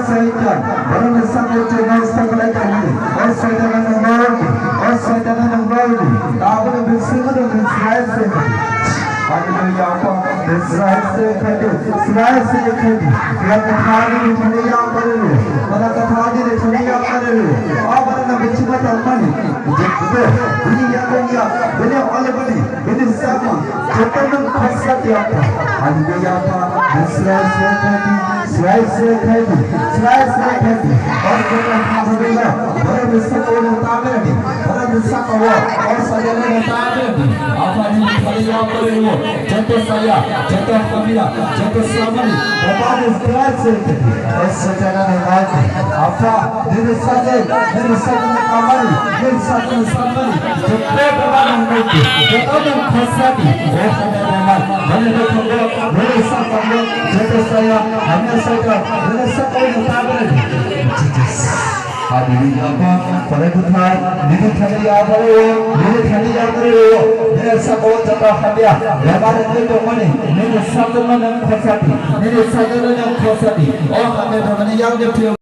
Sahitkan, barang besar slice khadi ya kathani thaniya karelu mana kathani thaniya karelu abarna bichmata mani jibbe dunia dunia bene albani bene sama jotanam khasati apa adi apa slice khadi और जब हाजिरा बड़े विश्व को उतारे नहीं बड़े विश्व को और सजने उतारे नहीं आफाजी खलिया करे वो जतो साया जतो कमिया जतो सामनी भगवान इस ग्रास से और सजना ने आज आफा दिन सजे कमरी दिन सजे सामनी जो प्रेम भगवान उनके जतो में खसाती वो सजना ने भले तो खंडो भले सब खंडो जतो साया हमेशा का भले सब को उतारे Hadirin apa pada bulan ini kami apa ini kami apa ini sekolah jatuh kami lebaran itu mana ini satu mana khasati ini satu mana khasati oh kami mana yang dia